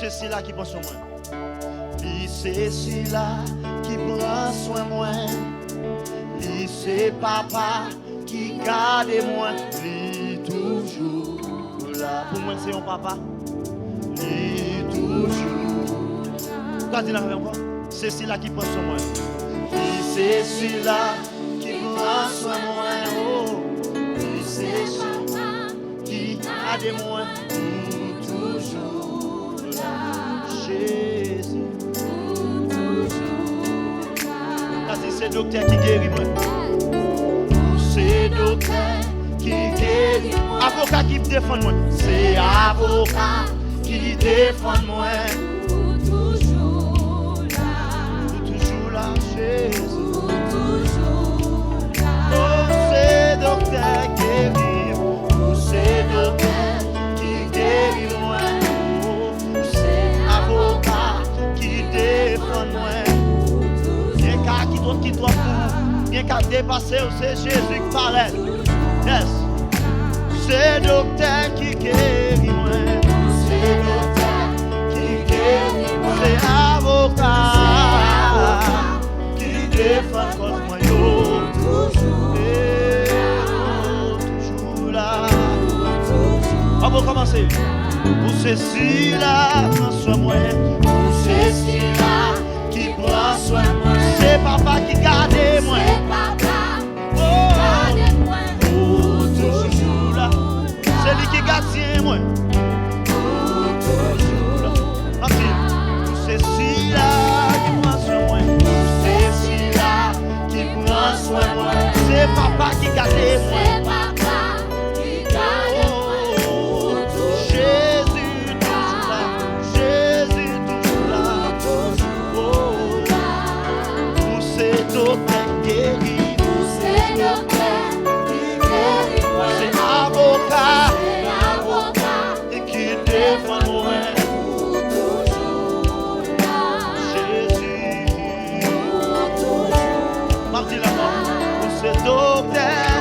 c'est celui-là qui prend soin de moi. C'est celui-là qui prend soin de moi. C'est papa qui garde moi. Lui toujours là. Pour moi, c'est un papa. Lui toujours. Regardez là avec moi. C'est celui-là qui prend soin de moi. C'est celui-là qui prend soin de moi. Oh. C'est celui-là qui garde moi. Toujours là. Jésus. C'est docteur qui guérit moi. C'est docteur qui guérit moi. Avocat qui défend moi. C'est avocat qui défend moi. Toujours là, Jésus. Oh, c'est docteur qui guérit. Oh, c'est docteur qui guérit moi. Oh, c'est avocat qui défend moi. Qui doit pour bien qu'à dépasser, c'est Jésus qui parlait. Yes. C'est docteur qui guérit moi. C'est docteur qui guérit moi. C'est avocat qui défend contre moi. Toujours là. On va commencer. Pour ceci-là, prends soin de moi. Pour ceci-là qui prend soin de moi. C'est papa qui garde moi. C'est papa qui garde moi. Oh, toujours là. C'est lui qui garde moi. Oh, toujours là. C'est celui-là qui prend soin de moi. C'est celui-là qui prend soin de moi. C'est papa qui garde moi. C'est papa qui garde moi. Oh, Jésus toujours là. Jésus toujours là. C'est docteur guéri, c'est docteur qui guérit moi. C'est avocat et qui défend moi. Toujours là. Jésus, toujours. Mardi là-bas, c'est docteur,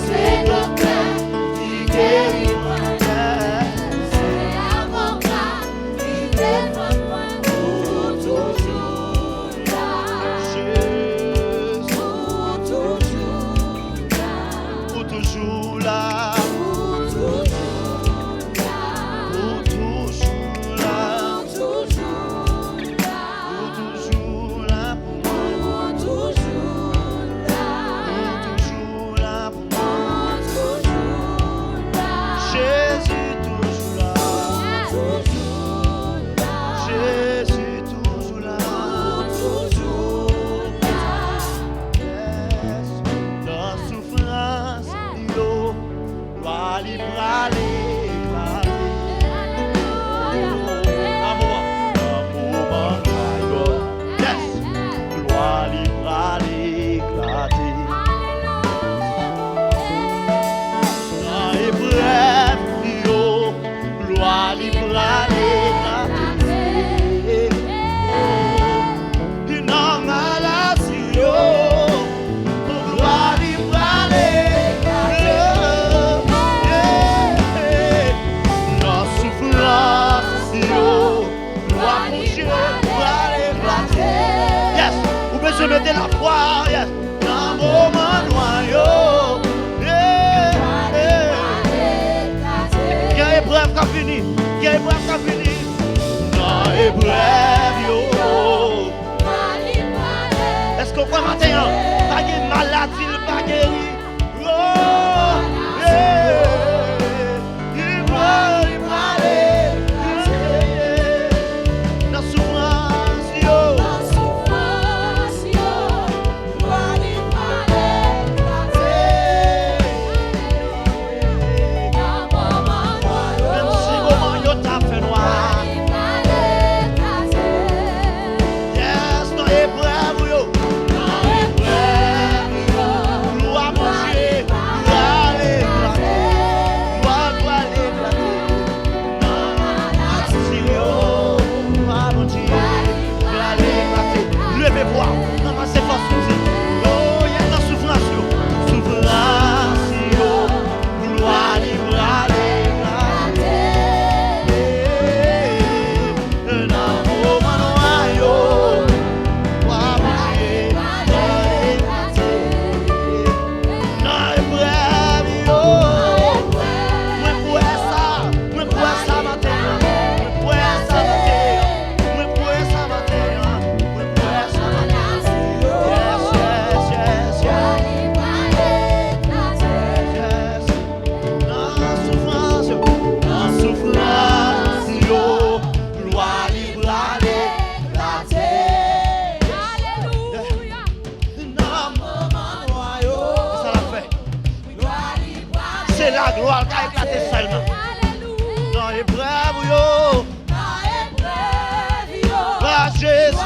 c'est docteur qui guérit moi. C'est avocat qui défend moi. Je mettais la foi, yes, dans mon noyau. Il y a épreuve qui a fini, il y a épreuve qui a fini. Dans épreuve, yo. Est-ce qu'on peut matin, pas de maladie, pas guéri. Oh, il va aller. Dans souffrance, yo. c'est la gloire qui a éclaté seulement. Dans l'épreuve, yo. Ah, Jésus.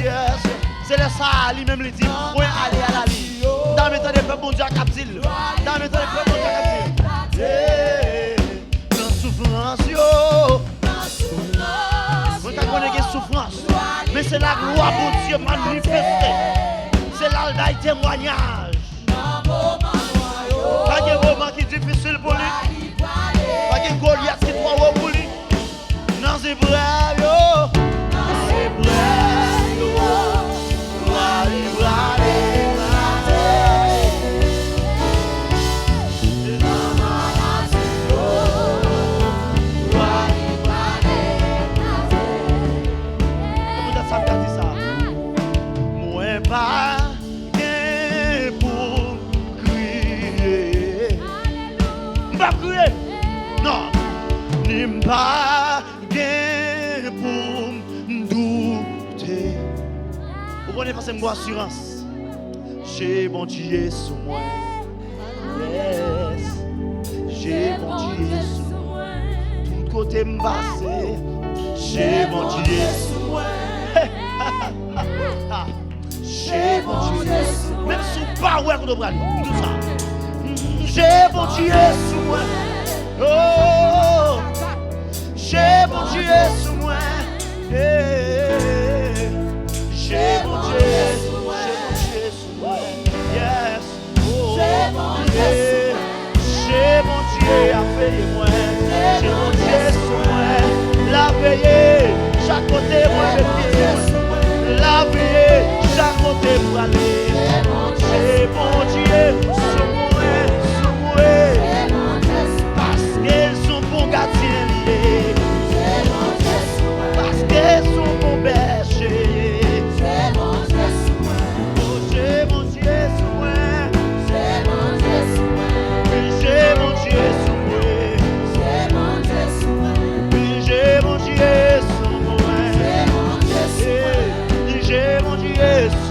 Yes. C'est le ça, lui-même, il dit, moi, aller à la vie. Dans le temps des peuples, mon Dieu, captil. Dans le temps des peuples, mon Dieu, captil. Dans souffrance, yo. On t'a connu que souffrance. Mais c'est la gloire pour Dieu manifestée. C'est là le témoignage. Pas de moment qui est difficile pour lui. Pas de Goliath qui est trop haut pour lui. Non, c'est vrai, yo. C'est vrai, yo. Pas gain pour crier. Pas crier. Non. Ni pas gain pour douter. Vous connaissez pas cette assurance. J'ai mon Dieu sous moi. Yes. J'ai mon Dieu sous moi. Tout côté m'passé. J'ai mon Dieu sous moi. J'ai mon Dieu, même sous pas ouais qu'on doit tout ça. J'ai mon Dieu sous moi. Oh, j'ai mon Dieu sous moi. J'ai mon Dieu sous moi. Yes. Oh, j'ai mon Dieu à payer moi. J'ai mon Dieu sous moi. La payer chaque côté moi je pied. La payer chaque côté pour aller. C'est mon Dieu, sous moi, parce qu'ils sont bons gardiens liés, parce qu'ils sont bons bergers. Oh, j'ai mon Dieu sous moi, j'ai mon Dieu sous moi, j'ai mon Dieu sous moi, j'ai mon Dieu sous moi.